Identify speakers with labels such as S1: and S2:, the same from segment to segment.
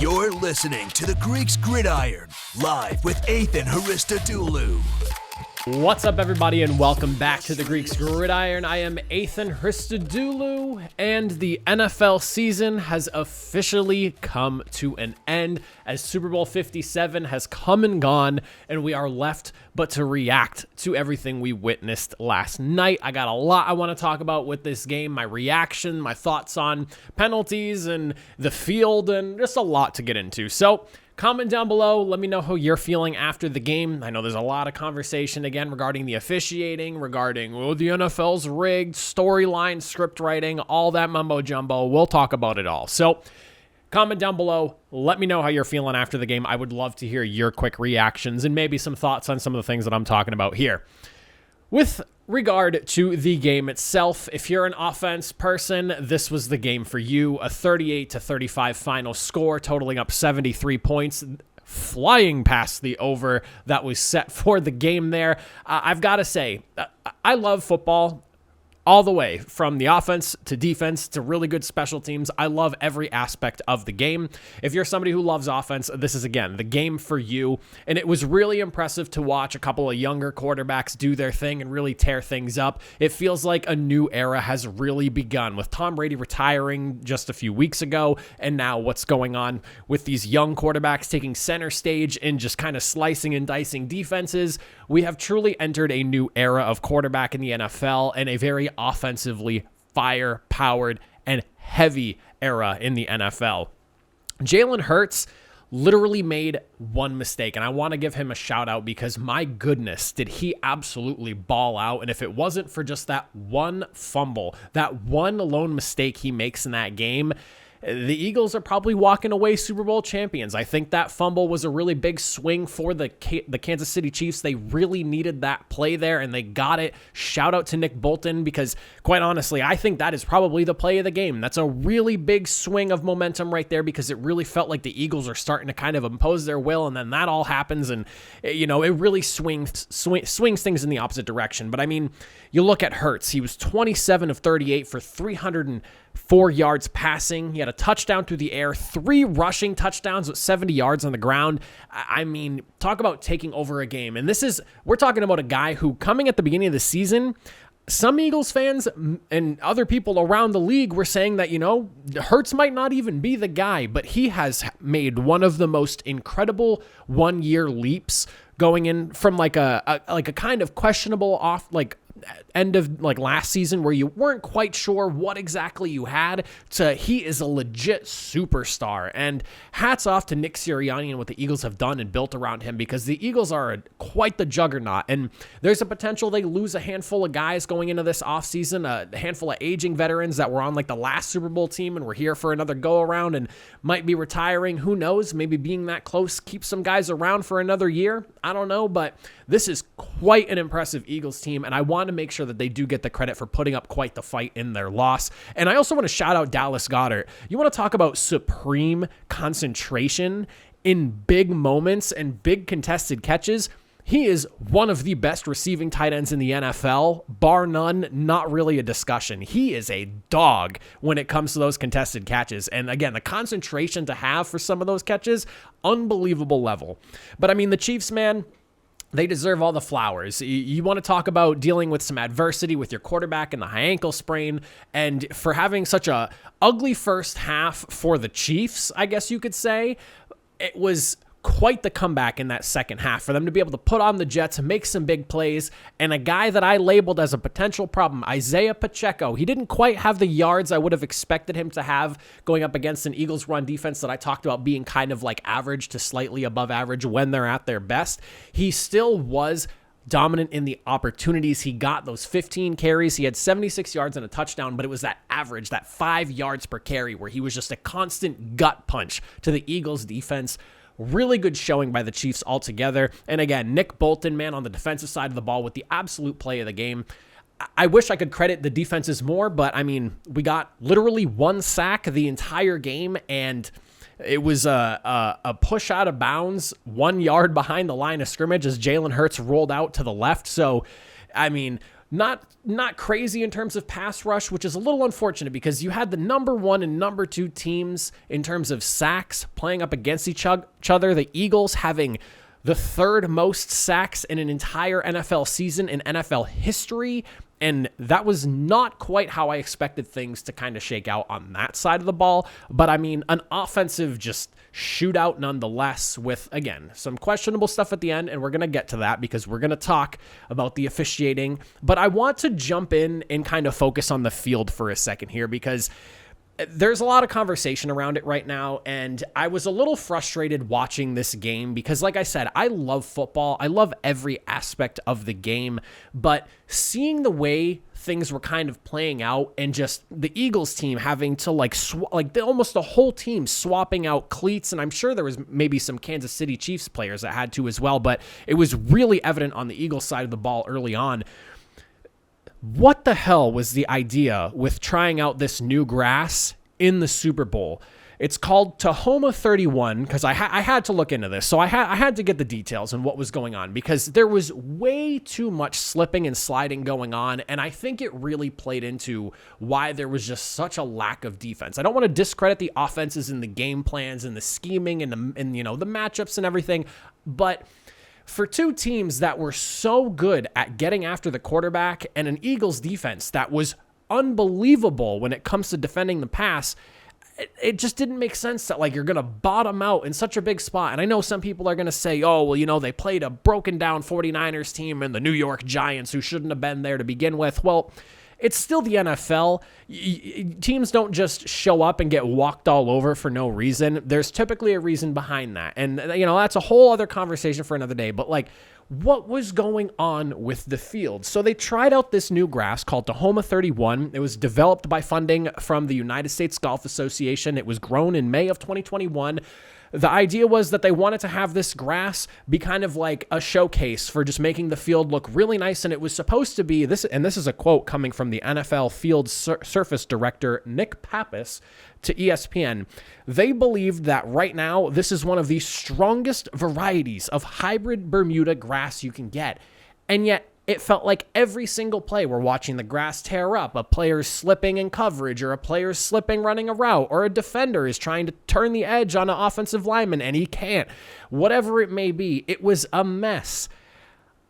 S1: You're listening to the Greeks Gridiron, live with Ethan Hristodoulou.
S2: What's up, everybody, and welcome back to the Greeks Gridiron. I am Ethan Hristodoulou, and the NFL season has officially come to an end as Super Bowl 57 has come and gone, and we are left but to react to everything we witnessed last night. I got a lot I want to talk about with this game, my reaction, my thoughts on penalties and the field, and just a lot to get into. So, comment down below. Let me know how you're feeling after the game. I know there's a lot of conversation again regarding the officiating, regarding the NFL's rigged, storyline, script writing, all that mumbo jumbo. We'll talk about it all. So comment down below. Let me know how you're feeling after the game. I would love to hear your quick reactions and maybe some thoughts on some of the things that I'm talking about here. With regard to the game itself, if you're an offense person, this was the game for you. A 38-35 final score, totaling up 73 points, flying past the over that was set for the game there. I've got to say, I love football all the way, from the offense to defense to really good special teams. I love every aspect of the game. If you're somebody who loves offense, this is, again, the game for you. And it was really impressive to watch a couple of younger quarterbacks do their thing and really tear things up. It feels like a new era has really begun with Tom Brady retiring just a few weeks ago, and now what's going on with these young quarterbacks taking center stage and just kind of slicing and dicing defenses. We have truly entered a new era of quarterback in the NFL, and a very offensively fire-powered and heavy era in the NFL. Jalen Hurts literally made one mistake, and I want to give him a shout out because, my goodness, did he absolutely ball out. And if it wasn't for just that one fumble, that one lone mistake he makes in that game, the Eagles are probably walking away Super Bowl champions. I think that fumble was a really big swing for the Kansas City Chiefs. They really needed that play there, and they got it. Shout out to Nick Bolton, because quite honestly, I think that is probably the play of the game. That's a really big swing of momentum right there, because it really felt like the Eagles are starting to kind of impose their will, and then that all happens, and it really swings things in the opposite direction. But I mean, you look at Hurts. He was 27 of 38 for 304 yards passing. He had a touchdown through the air, 3 rushing touchdowns with 70 yards on the ground. I mean, talk about taking over a game. And we're talking about a guy who, coming at the beginning of the season, some Eagles fans and other people around the league were saying that, Hurts might not even be the guy, but he has made one of the most incredible one-year leaps, going in from like a kind of questionable end of last season where you weren't quite sure what exactly you had, to he is a legit superstar. And hats off to Nick Sirianni and what the Eagles have done and built around him, because the Eagles are quite the juggernaut, and there's a potential they lose a handful of guys going into this offseason, a handful of aging veterans that were on the last Super Bowl team and were here for another go around and might be retiring. Who knows? Maybe being that close keeps some guys around for another year. I don't know, but this is quite an impressive Eagles team, and I want to make sure that they do get the credit for putting up quite the fight in their loss. And I also want to shout out Dallas Goedert. You want to talk about supreme concentration in big moments and big contested catches? He is one of the best receiving tight ends in the NFL, bar none, not really a discussion. He is a dog when it comes to those contested catches. And again, the concentration to have for some of those catches, unbelievable level. But I mean, the Chiefs, man, they deserve all the flowers. You want to talk about dealing with some adversity with your quarterback and the high ankle sprain, and for having such a ugly first half for the Chiefs, I guess you could say. It was quite the comeback in that second half for them to be able to put on the Jets and make some big plays. And a guy that I labeled as a potential problem, Isaiah Pacheco, he didn't quite have the yards I would have expected him to have going up against an Eagles run defense that I talked about being kind of like average to slightly above average when they're at their best. He still was dominant in the opportunities he got. Those 15 carries, he had 76 yards and a touchdown, but it was that average, that 5 yards per carry, where he was just a constant gut punch to the Eagles defense. Really good showing by the Chiefs altogether. And again, Nick Bolton, man, on the defensive side of the ball with the absolute play of the game. I wish I could credit the defenses more, but I mean, we got literally 1 sack the entire game, and it was a push out of bounds 1 yard behind the line of scrimmage as Jalen Hurts rolled out to the left. So, I mean, Not crazy in terms of pass rush, which is a little unfortunate because you had the number 1 and number 2 teams in terms of sacks playing up against each other. The Eagles having the 3rd most sacks in an entire NFL season in NFL history. And that was not quite how I expected things to kind of shake out on that side of the ball. But I mean, an offensive just shootout nonetheless with, again, some questionable stuff at the end. And we're going to get to that because we're going to talk about the officiating. But I want to jump in and kind of focus on the field for a second here because there's a lot of conversation around it right now, and I was a little frustrated watching this game because, like I said, I love football. I love every aspect of the game, but seeing the way things were kind of playing out and just the Eagles team having to almost the whole team swapping out cleats, and I'm sure there was maybe some Kansas City Chiefs players that had to as well, but it was really evident on the Eagles side of the ball early on. What the hell was the idea with trying out this new grass in the Super Bowl? It's called Tahoma 31 because I had to look into this. So I had to get the details and what was going on because there was way too much slipping and sliding going on. And I think it really played into why there was just such a lack of defense. I don't want to discredit the offenses and the game plans and the scheming and the matchups and everything, but for two teams that were so good at getting after the quarterback and an Eagles defense that was unbelievable when it comes to defending the pass, it just didn't make sense that you're going to bottom out in such a big spot. And I know some people are going to say, oh, well, they played a broken down 49ers team and the New York Giants who shouldn't have been there to begin with. Well, it's still the NFL. Teams don't just show up and get walked all over for no reason. There's typically a reason behind that. And, that's a whole other conversation for another day. But, what was going on with the field? So they tried out this new grass called Tahoma 31. It was developed by funding from the United States Golf Association. It was grown in May of 2021. The idea was that they wanted to have this grass be kind of like a showcase for just making the field look really nice. And it was supposed to be this, and this is a quote coming from the NFL field surface director, Nick Pappas, to ESPN. They believed that right now, this is one of the strongest varieties of hybrid Bermuda grass you can get. And yet, it felt like every single play we're watching the grass tear up. A player's slipping in coverage, or a player's slipping running a route, or a defender is trying to turn the edge on an offensive lineman and he can't. Whatever it may be, it was a mess.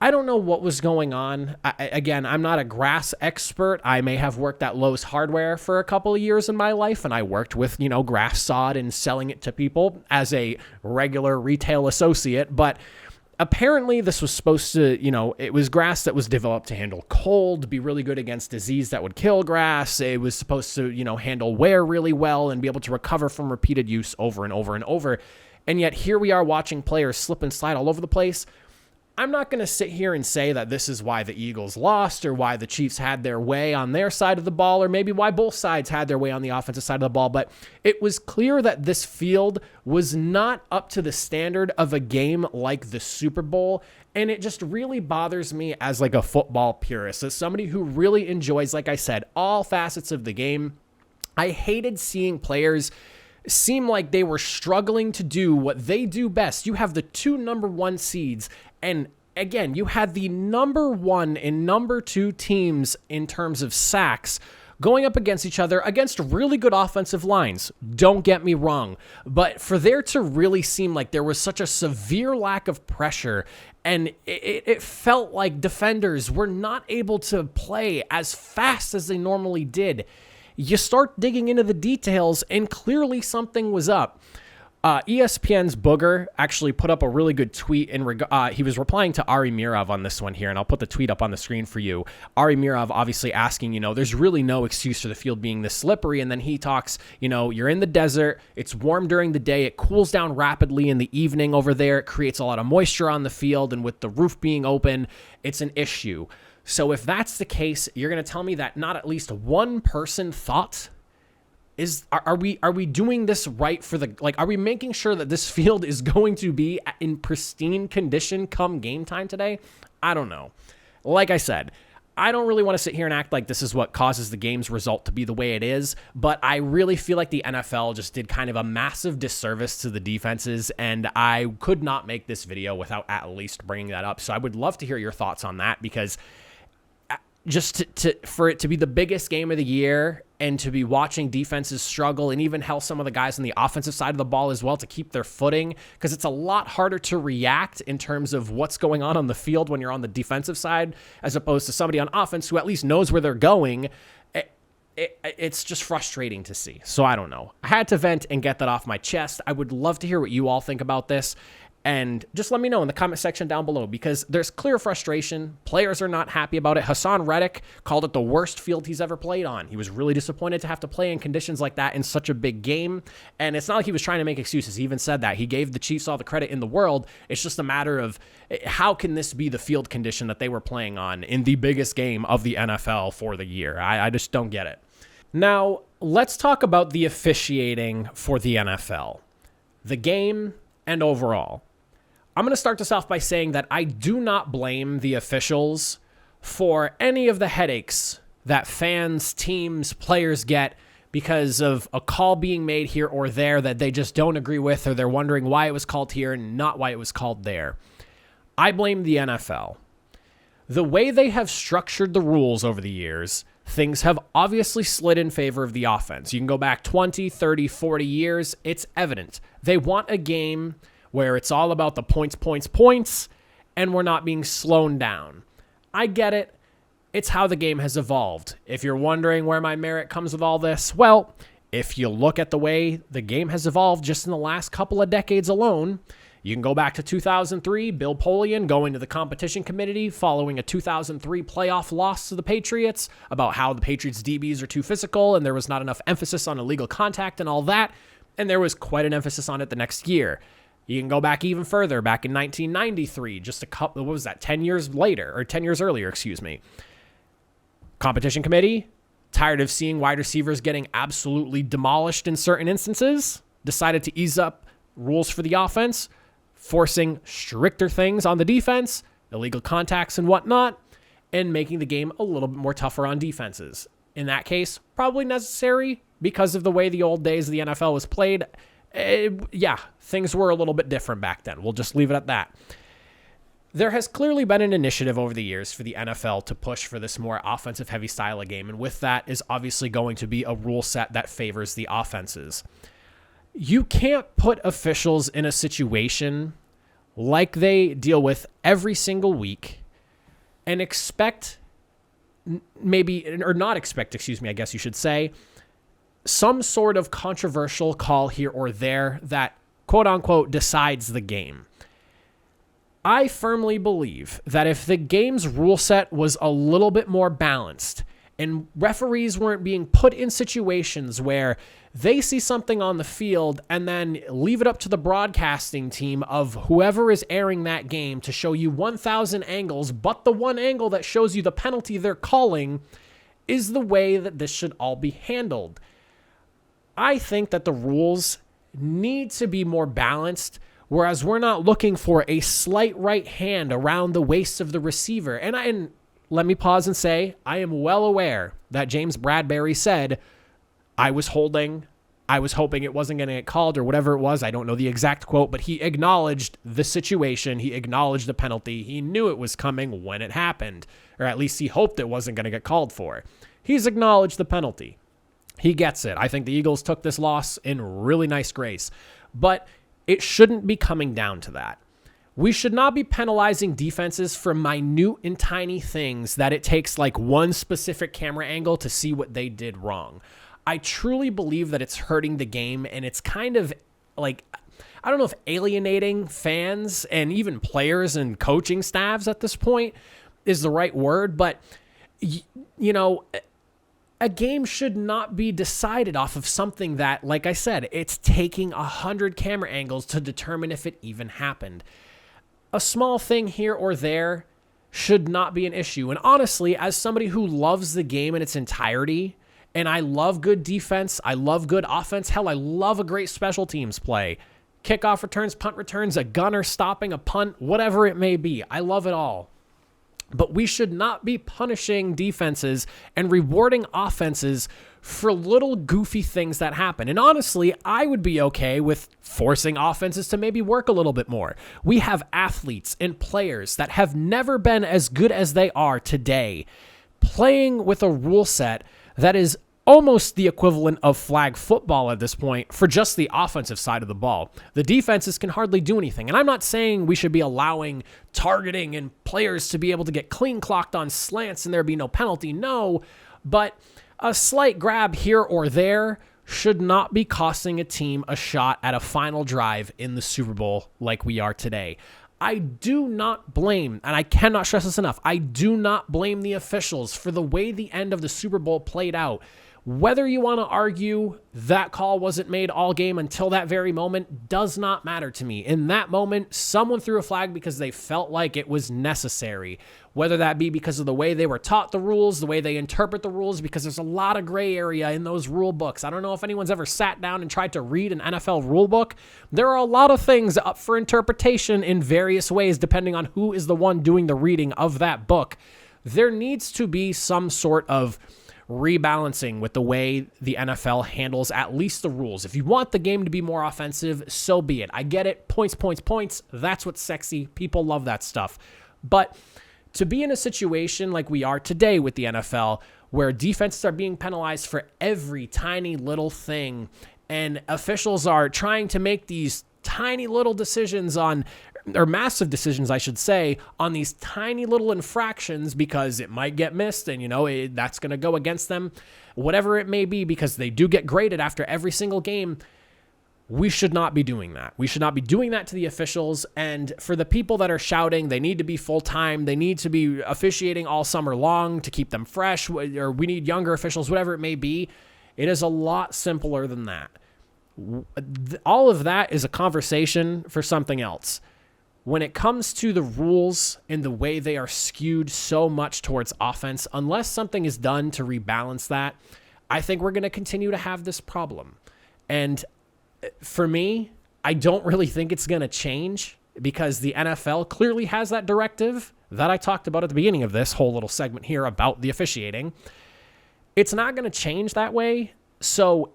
S2: I don't know what was going on. Again, I'm not a grass expert. I may have worked at Lowe's Hardware for a couple of years in my life, and I worked with, grass sod and selling it to people as a regular retail associate, but apparently this was supposed to, it was grass that was developed to handle cold, be really good against disease that would kill grass. It was supposed to, handle wear really well and be able to recover from repeated use over and over and over. And yet here we are watching players slip and slide all over the place. I'm not going to sit here and say that this is why the Eagles lost or why the Chiefs had their way on their side of the ball or maybe why both sides had their way on the offensive side of the ball, but it was clear that this field was not up to the standard of a game like the Super Bowl, and it just really bothers me as a football purist, as somebody who really enjoys, like I said, all facets of the game. I hated seeing players seem like they were struggling to do what they do best. You have the two number 1 seeds, and again, you had the number 1 and number 2 teams in terms of sacks going up against each other against really good offensive lines. Don't get me wrong, but for there to really seem like there was such a severe lack of pressure, and it felt like defenders were not able to play as fast as they normally did. You start digging into the details, and clearly something was up. ESPN's Booger actually put up a really good tweet. He was replying to Ari Mirov on this one here, and I'll put the tweet up on the screen for you. Ari Mirov obviously asking, there's really no excuse for the field being this slippery, and then he talks, you're in the desert, it's warm during the day, it cools down rapidly in the evening over there, it creates a lot of moisture on the field, and with the roof being open, it's an issue. So if that's the case, you're going to tell me that not at least one person thought, are we doing this right for are we making sure that this field is going to be in pristine condition come game time today? I don't know. Like I said, I don't really want to sit here and act like this is what causes the game's result to be the way it is, but I really feel like the NFL just did kind of a massive disservice to the defenses, and I could not make this video without at least bringing that up. So I would love to hear your thoughts on that, because for it to be the biggest game of the year and to be watching defenses struggle, and even how some of the guys on the offensive side of the ball as well to keep their footing, because it's a lot harder to react in terms of what's going on the field when you're on the defensive side as opposed to somebody on offense who at least knows where they're going. It's just frustrating to see. So I don't know. I had to vent and get that off my chest. I would love to hear what you all think about this. And just let me know in the comment section down below, because there's clear frustration. Players are not happy about it. Hassan Reddick called it the worst field he's ever played on. He was really disappointed to have to play in conditions like that in such a big game. And it's not like he was trying to make excuses. He even said that. He gave the Chiefs all the credit in the world. It's just a matter of how can this be the field condition that they were playing on in the biggest game of the NFL for the year? I just don't get it. Now, let's talk about the officiating for the NFL, the game, and overall. I'm going to start this off by saying that I do not blame the officials for any of the headaches that fans, teams, players get because of a call being made here or there that they just don't agree with, or they're wondering why it was called here and not why it was called there. I blame the NFL. The way they have structured the rules over the years, things have obviously slid in favor of the offense. You can go back 20, 30, 40 years. It's evident. They want a game where it's all about the points, and we're not being slowed down. I get it. It's how the game has evolved. If you're wondering where my merit comes with all this, well, if you look at the way the game has evolved just in the last couple of decades alone, you can go back to 2003, Bill Polian going to the competition committee following a 2003 playoff loss to the Patriots about how the Patriots DBs are too physical and there was not enough emphasis on illegal contact and all that, and there was quite an emphasis on it the next year. You can go back even further, back in 1993, just a couple, what was that, 10 years later, or 10 years earlier, excuse me. Competition committee, tired of seeing wide receivers getting absolutely demolished in certain instances, decided to ease up rules for the offense, forcing stricter things on the defense, illegal contacts and whatnot, and making the game a little bit more tougher on defenses. In that case, probably necessary because of the way the old days of the NFL was played. Things were a little bit different back then. We'll just leave it at that. There has clearly been an initiative over the years for the NFL to push for this more offensive-heavy style of game, and with that is obviously going to be a rule set that favors the offenses. You can't put officials in a situation like they deal with every single week and expect I guess you should say, some sort of controversial call here or there that, quote unquote, decides the game. I firmly believe that if the game's rule set was a little bit more balanced and referees weren't being put in situations where they see something on the field and then leave it up to the broadcasting team of whoever is airing that game to show you 1,000 angles, but the one angle that shows you the penalty they're calling is the way that this should all be handled. I think that the rules need to be more balanced, whereas we're not looking for a slight right hand around the waist of the receiver. And let me pause and say, I am well aware that James Bradbury said, I was hoping it wasn't going to get called or whatever it was. I don't know the exact quote, but he acknowledged the situation. He acknowledged the penalty. He knew it was coming when it happened, or at least he hoped it wasn't going to get called for. He's acknowledged the penalty. He gets it. I think the Eagles took this loss in really nice grace, but it shouldn't be coming down to that. We should not be penalizing defenses for minute and tiny things that it takes like one specific camera angle to see what they did wrong. I truly believe that it's hurting the game, and it's kind of like, I don't know if alienating fans and even players and coaching staffs at this point is the right word, but a game should not be decided off of something that, like I said, it's taking 100 camera angles to determine if it even happened. A small thing here or there should not be an issue. And honestly, as somebody who loves the game in its entirety, and I love good defense, I love good offense, hell, I love a great special teams play. Kickoff returns, punt returns, a gunner stopping a punt, whatever it may be. I love it all. But we should not be punishing defenses and rewarding offenses for little goofy things that happen. And honestly, I would be okay with forcing offenses to maybe work a little bit more. We have athletes and players that have never been as good as they are today. playing with a rule set that is almost the equivalent of flag football at this point for just the offensive side of the ball. The defenses can hardly do anything. And I'm not saying we should be allowing targeting and players to be able to get clean clocked on slants and there be no penalty. No, but a slight grab here or there should not be costing a team a shot at a final drive in the Super Bowl like we are today. I do not blame, and I cannot stress this enough, I do not blame the officials for the way the end of the Super Bowl played out. Whether you want to argue that call wasn't made all game until that very moment does not matter to me. In that moment, someone threw a flag because they felt like it was necessary. Whether that be because of the way they were taught the rules, the way they interpret the rules, because there's a lot of gray area in those rule books. I don't know if anyone's ever sat down and tried to read an NFL rule book. There are a lot of things up for interpretation in various ways, depending on who is the one doing the reading of that book. There needs to be some sort of rebalancing with the way the NFL handles at least the rules. If you want the game to be more offensive, so be it. I get it. Points, points, points. That's what's sexy. People love that stuff. But to be in a situation like we are today with the NFL, where defenses are being penalized for every tiny little thing, and officials are trying to make these tiny little decisions on, or massive decisions, I should say, on these tiny little infractions because it might get missed and, that's going to go against them, whatever it may be, because they do get graded after every single game. We should not be doing that. We should not be doing that to the officials. And for the people that are shouting, they need to be full-time. They need to be officiating all summer long to keep them fresh, or we need younger officials, whatever it may be. It is a lot simpler than that. All of that is a conversation for something else. When it comes to the rules and the way they are skewed so much towards offense, unless something is done to rebalance that, I think we're going to continue to have this problem. And for me, I don't really think it's going to change because the NFL clearly has that directive that I talked about at the beginning of this whole little segment here about the officiating. It's not going to change that way. So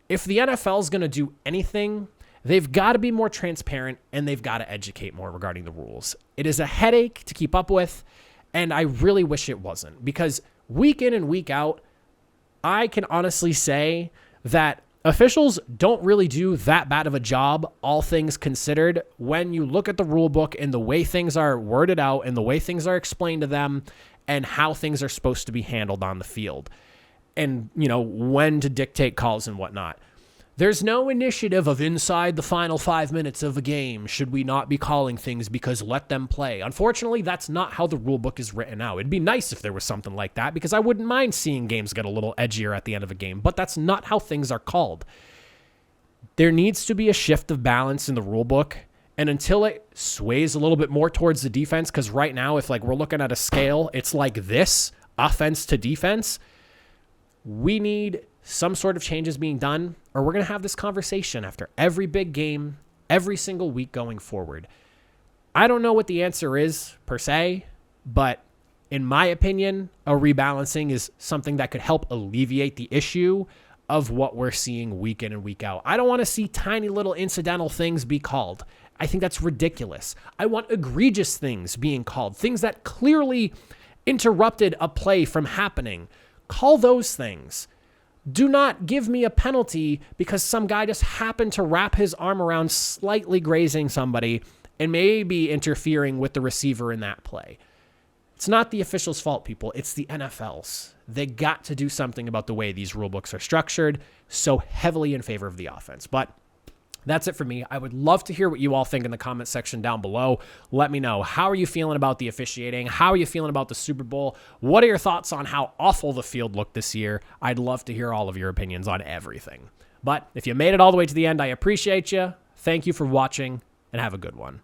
S2: if the NFL is going to do anything, they've got to be more transparent and they've got to educate more regarding the rules. It is a headache to keep up with, and I really wish it wasn't, because week in and week out, I can honestly say that officials don't really do that bad of a job, all things considered, when you look at the rule book and the way things are worded out and the way things are explained to them and how things are supposed to be handled on the field and, when to dictate calls and whatnot. There's no initiative of inside the final 5 minutes of a game should we not be calling things because let them play. Unfortunately, that's not how the rule book is written out. It'd be nice if there was something like that because I wouldn't mind seeing games get a little edgier at the end of a game, but that's not how things are called. There needs to be a shift of balance in the rule book, and until it sways a little bit more towards the defense, because right now, if we're looking at a scale, it's like this, offense to defense, we need some sort of changes being done, or we're going to have this conversation after every big game, every single week going forward. I don't know what the answer is per se, but in my opinion, a rebalancing is something that could help alleviate the issue of what we're seeing week in and week out. I don't want to see tiny little incidental things be called. I think that's ridiculous. I want egregious things being called, things that clearly interrupted a play from happening. Call those things. Do not give me a penalty because some guy just happened to wrap his arm around slightly grazing somebody and maybe interfering with the receiver in that play. It's not the official's fault, people. It's the NFL's. They got to do something about the way these rule books are structured so heavily in favor of the offense. But that's it for me. I would love to hear what you all think in the comment section down below. Let me know. How are you feeling about the officiating? How are you feeling about the Super Bowl? What are your thoughts on how awful the field looked this year? I'd love to hear all of your opinions on everything. But if you made it all the way to the end, I appreciate you. Thank you for watching, and have a good one.